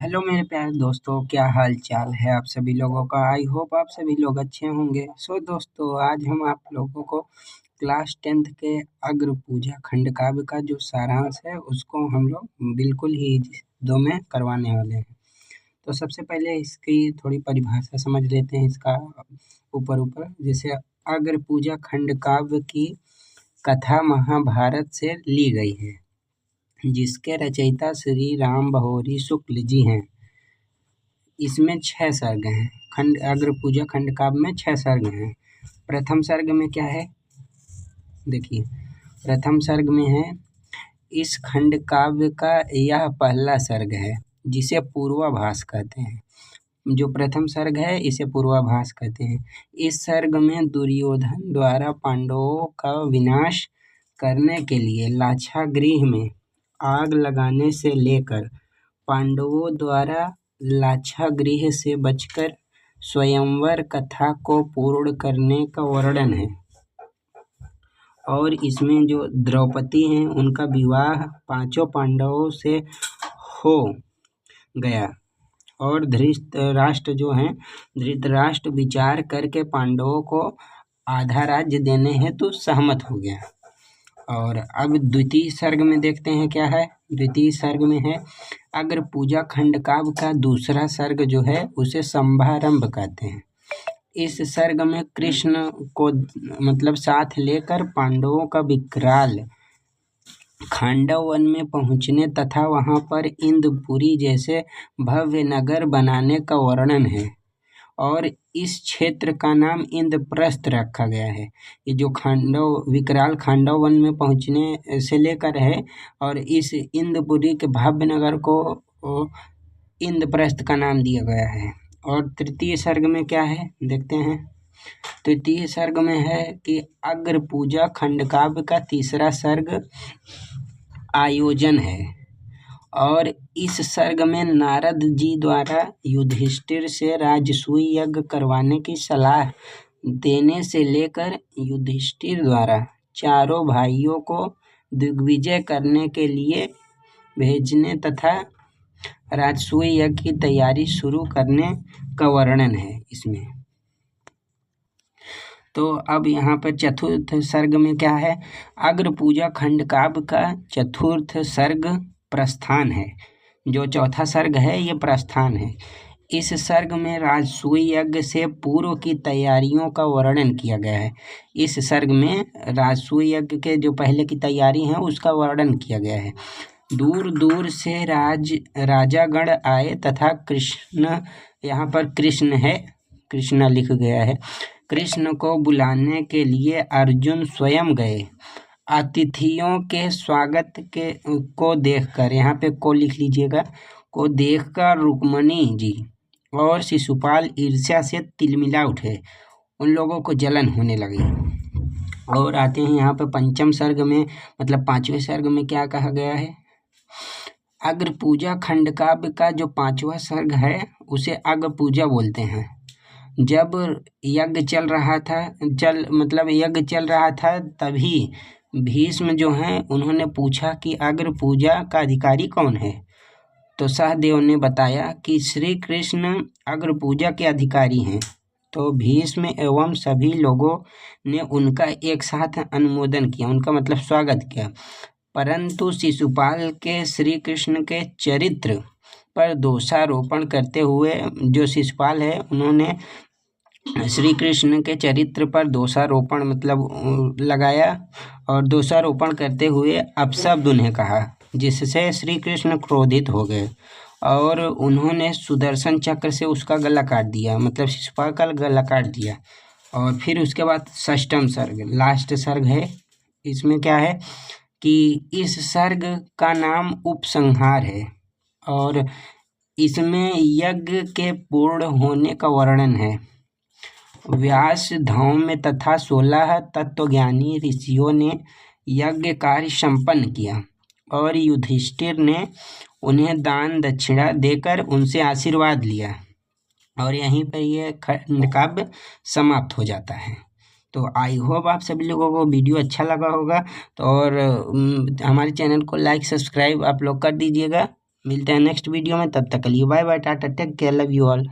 Hello मेरे प्यारे दोस्तों, क्या हाल चाल है आप सभी लोगों का। आई होप आप सभी लोग अच्छे होंगे। दोस्तों, आज हम आप लोगों को क्लास 10th के अग्र पूजा खंड काव्य का जो सारांश है उसको हम लोग बिल्कुल ही दो में करवाने वाले हैं। तो सबसे पहले इसकी थोड़ी परिभाषा समझ लेते हैं। इसका ऊपर जैसे अग्र पूजा खंड काव्य की कथा महाभारत से ली गई है, जिसके रचयिता श्री राम बहोरी शुक्ल जी हैं। इसमें 6 सर्ग हैं। खंड अग्र पूजा खंड काव्य में 6 सर्ग हैं। प्रथम सर्ग में क्या है, देखिए प्रथम सर्ग में है, इस खंड काव्य का यह पहला सर्ग है जिसे पूर्वाभास कहते हैं। जो प्रथम सर्ग है इसे पूर्वाभास कहते हैं। इस सर्ग में दुर्योधन द्वारा पांडवों का विनाश करने के लिए लाक्षागृह में आग लगाने से लेकर पांडवों द्वारा लाक्षागृह से बचकर स्वयंवर कथा को पूर्ण करने का वर्णन है। और इसमें जो द्रौपदी हैं उनका विवाह 5 पांडवों से हो गया और धृतराष्ट्र जो हैं, धृतराष्ट्र विचार करके पांडवों को आधा राज्य देने हेतु सहमत हो गया। और अब द्वितीय सर्ग में देखते हैं क्या है। द्वितीय सर्ग में है, अग्र पूजा खंड काव्य का दूसरा सर्ग जो है उसे संभारंभ कहते हैं। इस सर्ग में कृष्ण को मतलब साथ लेकर पांडवों का विकराल खांडव वन में पहुंचने तथा वहां पर इंद्रपुरी जैसे भव्य नगर बनाने का वर्णन है। और इस क्षेत्र का नाम इंद्रप्रस्थ रखा गया है। ये जो विकराल खांडव वन में पहुंचने से लेकर है, और इस इंद्रपुरी के भव्य नगर को इंद्रप्रस्थ का नाम दिया गया है। और तृतीय सर्ग में क्या है देखते हैं। तृतीय सर्ग में है कि अग्र पूजा खंड काव्य का तीसरा सर्ग आयोजन है। और इस सर्ग में नारद जी द्वारा युधिष्ठिर से राजसूय यज्ञ करवाने की सलाह देने से लेकर युधिष्ठिर द्वारा चारों भाइयों को दिग्विजय करने के लिए भेजने तथा राजसूय यज्ञ की तैयारी शुरू करने का वर्णन है इसमें। तो अब यहाँ पर चतुर्थ सर्ग में क्या है, अग्र पूजा खंड काव्य का चतुर्थ सर्ग प्रस्थान है। जो चौथा सर्ग है ये प्रस्थान है। इस सर्ग में राजसूय यज्ञ से पूर्व की तैयारियों का वर्णन किया गया है। इस सर्ग में राजसूय यज्ञ के जो पहले की तैयारी है उसका वर्णन किया गया है। दूर दूर से राजागण आए तथा कृष्ण, यहाँ पर कृष्ण है, कृष्ण लिख गया है, कृष्ण को बुलाने के लिए अर्जुन स्वयं गए। अतिथियों के स्वागत को देखकर, यहाँ पे को लिख लीजिएगा, को देखकर रुक्मणी जी और शिशुपाल ईर्ष्या से तिलमिला उठे। उन लोगों को जलन होने लगी। और आते हैं यहाँ पे पंचम सर्ग में, मतलब 5वें सर्ग में क्या कहा गया है। अग्र पूजा खंड काव्य का जो 5वां सर्ग है उसे अग्र पूजा बोलते हैं। जब यज्ञ चल रहा था तभी भीष्म जो हैं उन्होंने पूछा कि अग्र पूजा का अधिकारी कौन है। तो सहदेव ने बताया कि श्री कृष्ण अग्र पूजा के अधिकारी हैं। तो भीष्म एवं सभी लोगों ने उनका एक साथ अनुमोदन किया, उनका मतलब स्वागत किया। परंतु शिशुपाल के श्री कृष्ण के चरित्र पर दोषारोपण करते हुए, जो शिशुपाल है उन्होंने श्री कृष्ण के चरित्र पर दोषारोपण मतलब लगाया, और दोषारोपण करते हुए अपशब्द उन्हें कहा, जिससे श्री कृष्ण क्रोधित हो गए और उन्होंने सुदर्शन चक्र से उसका गला काट दिया, मतलब शिशुपाल का गला काट दिया। और फिर उसके बाद षष्ठम सर्ग, लास्ट सर्ग है। इसमें क्या है कि इस सर्ग का नाम उपसंहार है और इसमें यज्ञ के पूर्ण होने का वर्णन है। व्यास धौम्य तथा 16 तत्वज्ञानी ऋषियों ने यज्ञ कार्य संपन्न किया और युधिष्ठिर ने उन्हें दान दक्षिणा देकर उनसे आशीर्वाद लिया। और यहीं पर यह खंड काव्य समाप्त हो जाता है। तो आई होप आप सभी लोगों को वीडियो अच्छा लगा होगा। तो और हमारे चैनल को लाइक सब्सक्राइब आप लोग कर दीजिएगा। मिलते हैं नेक्स्ट वीडियो में, तब तक के लिए bye bye tata take care love you all.